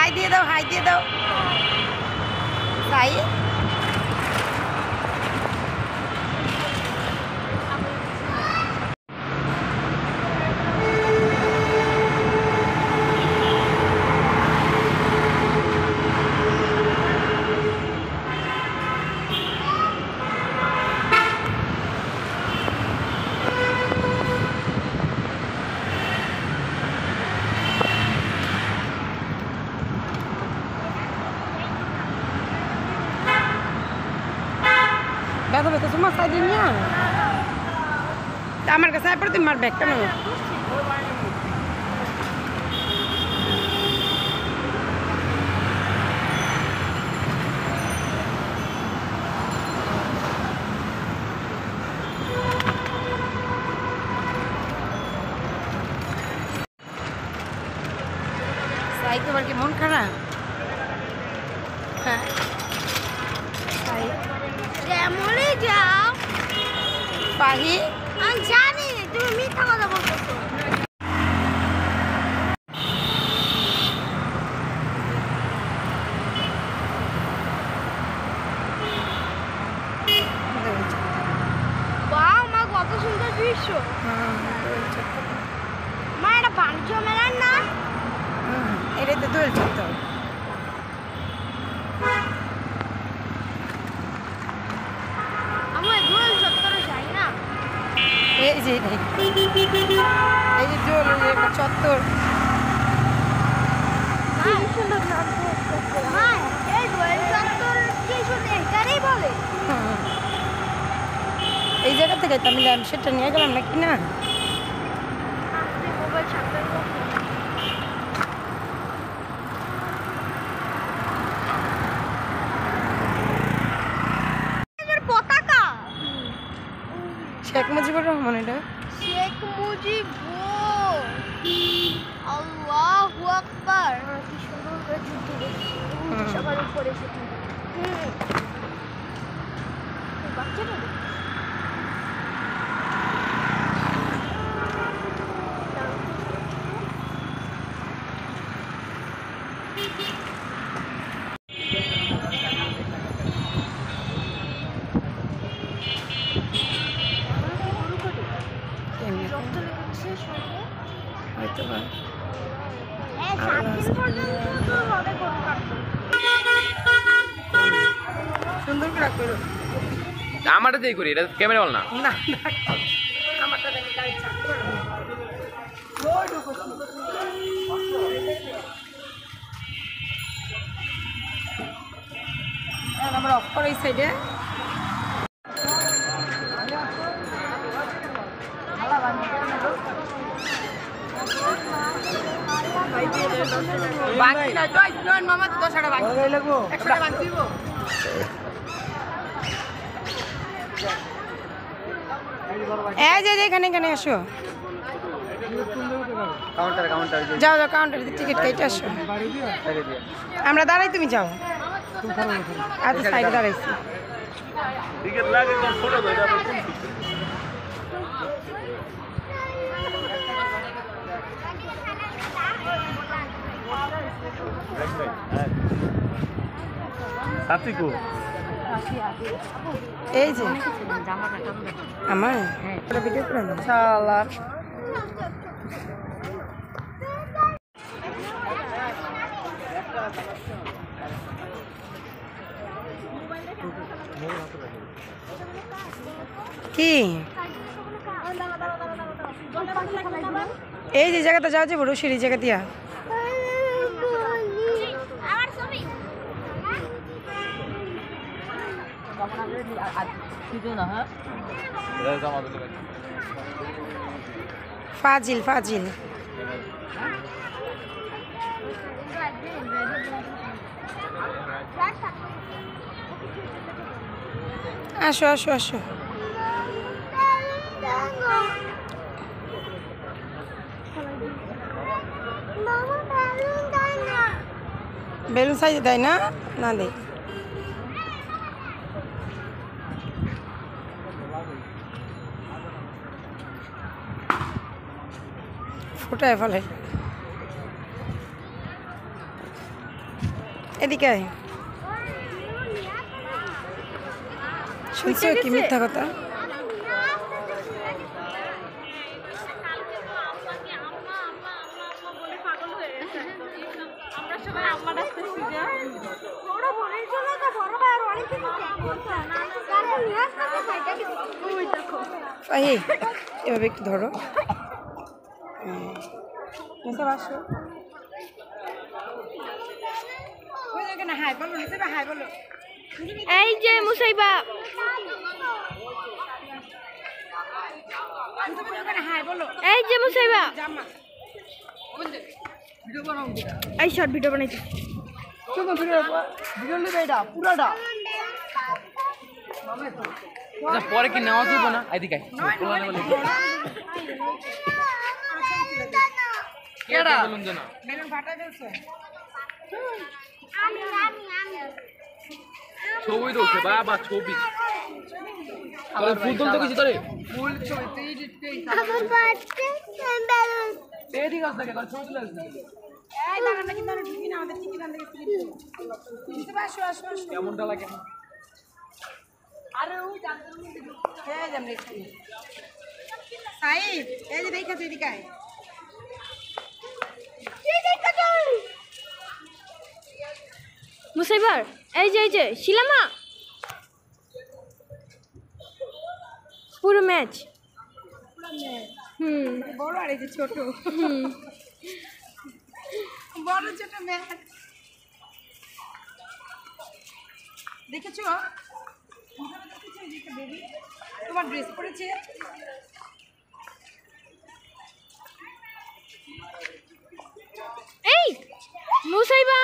High দিয়ে দাও, high দিয়ে দাও। সাই ব্যথা ব্যথা তোমার সাইডে নিয়ে আমার কাছে আয় পরে তুমি মার ব্যাগ কেন সাই তোমার কি মন খারাপ? হ্যাঁ সাই কেমনে যাও পাহি আমি জানি তুমি মিথ্যা কথা বলতেছো। বাহ মা কত সুন্দর দৃশ্য। মা এটা বাণিজ্য মেলার না? এটাই তো দোল চত্বর। আমার দোল চত্বরে যাই না। এই যে এই যে দোল চত্বর সুন্দর নাম মা এই দোল চত্বর কি শুধু এখানেই বলে? এই জায়গা থেকে আমি সেটা নিয়ে গেলাম নাকি না? আপনি মোবাইল সামনে পতাকা শেখ মুজিবুর রহমান। এটা শেখ মুজিব। আল্লাহু আকবার। কি সুন্দর করে যুদ্ধ করছে সবার উপরে সেটা। বাচ্চাটা হয়তো বা সুন্দর করে করো। আমারটা দিয়ে করি, এটা ক্যামেরা বল না। না আমারটা দেখে গাড়ি চাপ করো। আমরা অফ করে এই সাইডে বাকি না তো নন মামা তো 10 টাকা বাকি লাগবো 100 টাকা বাকি দিব। এই যে এখানে এখানে আসো কাউন্টার কাউন্টার যাও যাও কাউন্টারে টিকিট কেটে আসো। আমরা দাঁড়াই তুমি যাও। আচ্ছা সাইডে দাঁড়াইছি। টিকিট লাগে কোন ছোট ধরে সাথীকো এই যে আমার ভিডিও করে না শালা কি এই যে জায়গাটা যাও যে বড় সিঁড়ি জায়গা দিয়া ফাজিল ফাজিল আসো আসো আসো বেলুন সাইজে দেয় না না দেয় ফুটায় ফেলে এদিকে আয়। শুনছো কি মিথ্যা কথা? এই এভাবে একটু ধরো। আসো হাই বলো, হাই বলো। এই যে মুসাইবা, হাই বলো। এই যে মুসাইবা, এই শর্ট ভিডিও বানাইছি। পরে কি নেওয়া যাবে না? এদিকে ছবি তো উঠছে বাবা, ছবি ফুল তুলতে কিছু ধরে ফুল ছবি কেমনটা লাগে? মুসাইবার, এই যে শিলামা, পুরো ম্যাচ। বড় আর এই যে ছোট, বড় ছোট ম্যাচ দেখেছো? তোমার ড্রেস পরেছে। এই মুসাইবা,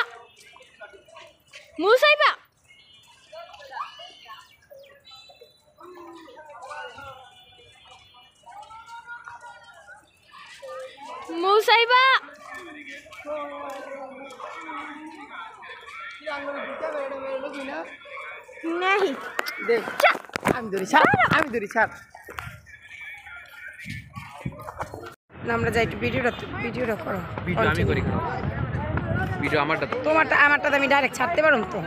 মুসাইবা, মুসাইবা, नहीं দেখ আমি ধরি ছাড়, আমি ধরি ছাড়। আমরা যাই একটু ভিডিওটা করো। ভিডিও আমি করি, ভিডিও আমারটা তো আমারটা আমি ডাইরেক্ট ছাড়তে পারো তো।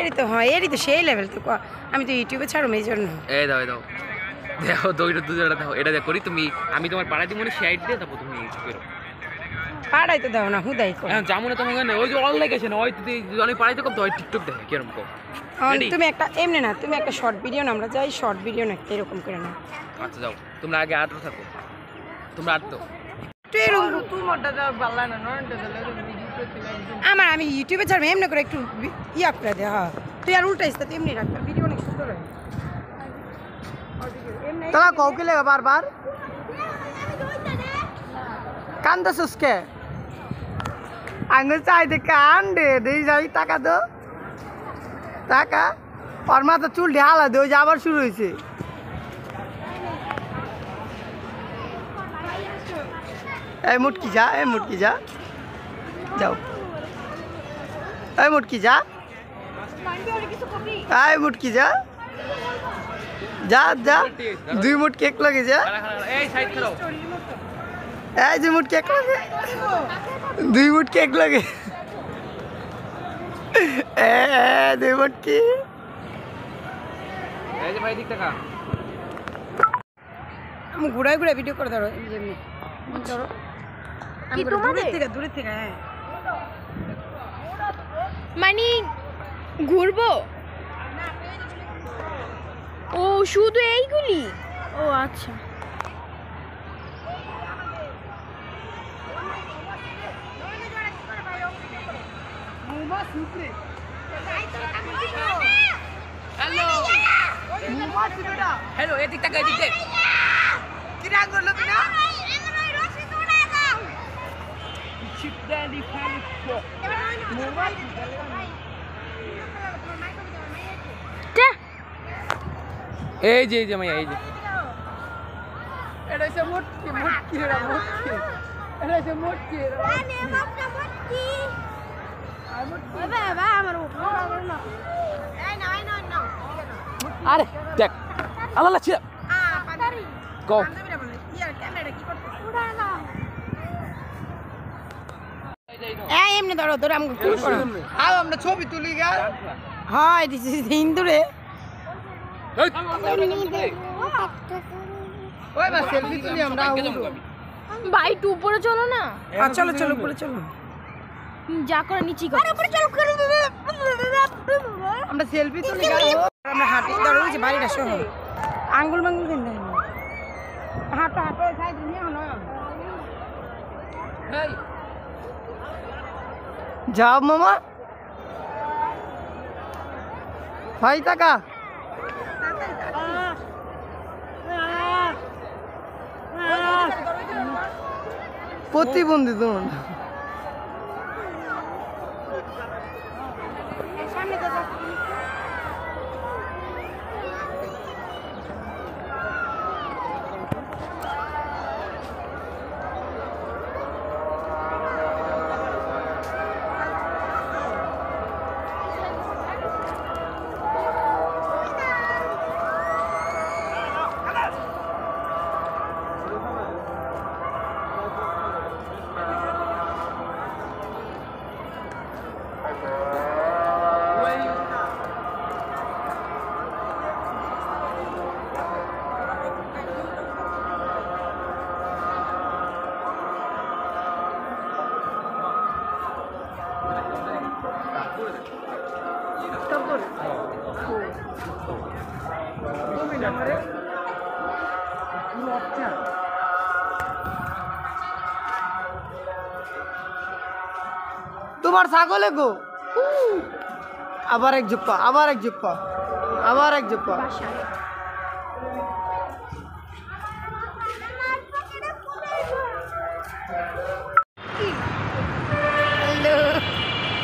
এরই তো হয়, এরই তো সেই লেভেল তো। আমি তো ইউটিউবে ছাড়ো এই জন্য। এই দাও দাও দেখো, দুইটা দাও, এটা দেখো তুমি। আমি তোমার পাড়ায় দিব না, সাইড দিয়ে তারপর তুমি করো। পাড়াই তো দাও না, হুদাই করো। এখন যেমন তোমার ওই যে অল লেগেছে না, ওই অনেক পাড়াইতে কম তো ওই টিকটক দেখে কিরকম কম। তুমি একটা এমনি না, তুমি একটা শর্ট ভিডিও না, আমরা যাই শর্ট ভিডিও না এরকম করে না। আচ্ছা যাও, তোমরা আগে আটটো থাকো, তোমরা আটটো। আমি ইউটিউবে ছাড়বো এমনি করে একটু ইয়া করে দে। হ্যাঁ তুই আর উল্টাইস তুই এমনি রাখবি, ভিডিও অনেক সুন্দর হয়। তোরা কৌকে লেগে বারবার কান্দাছিস কে? আঙুল চাইতে কান দে দেই যাই, টাকা দো টাকা। ওর মাথা চুল ঢালা দে, ওই যে আবার শুরু হয়েছে। এই মুটকি যা, এই মুটকি যা, যাও। এই মুটকি যা, এই মুটকি যা, যা যা। 2 মুটকি এক লাগে যা। এই সাইড করো, এই যে মুটকি এক লাগে, 2 মুটকি এক লাগে। 2 মুটকি। এই যে ভাই দিক টাকা। আমি ঘুরাই ঘুরাই ভিডিও করে ধরো, যেমনি ধরো। কি তোমাদের দূরের থেকে হ্যাঁ। মানে ঘুরবো? ও শুধু এইগুলি? ও আচ্ছা। হ্যালো হ্যালো, এদিক টাকা, এদিক দেখ। কি রাগ করলো কিনা? এই যে মাইয়া, এই যে এটা হচ্ছে মুটকি, মুটকি এটা মুটকি, এটা হচ্ছে মুটকি। আরে দেখ আল্লাহ লাগছে গো। ক্যামেরা কি করতে এমনি ধরো ধরে আমাকে কুল করো আর আমরা ছবি তুলি গা হয় দিস ইজ হিন্দুরে ওই বা সেলফি তুলি আমরা ভাই একটু উপরে চলো না চলো চলো উপরে চলো যা করে নিচি করো উপরে চলো আমরা সেলফি তুলি গা আমরা হাঁটি ধরো যে বাড়িটা সহ আঙ্গুল মাঙ্গুল কেন হাঁটো হাঁটো সাইড নিয়ে হলো যাও মামা ভাই টাকা প্রতিবন্ধী তোমার তোমার ছাগলে গো আবার এক জুপ্পা আবার এক জুপ্পা আবার এক জুপ্পা হ্যালো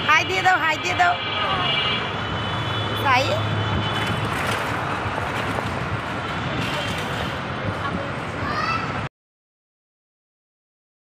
হাই দিয়ে দাও হাই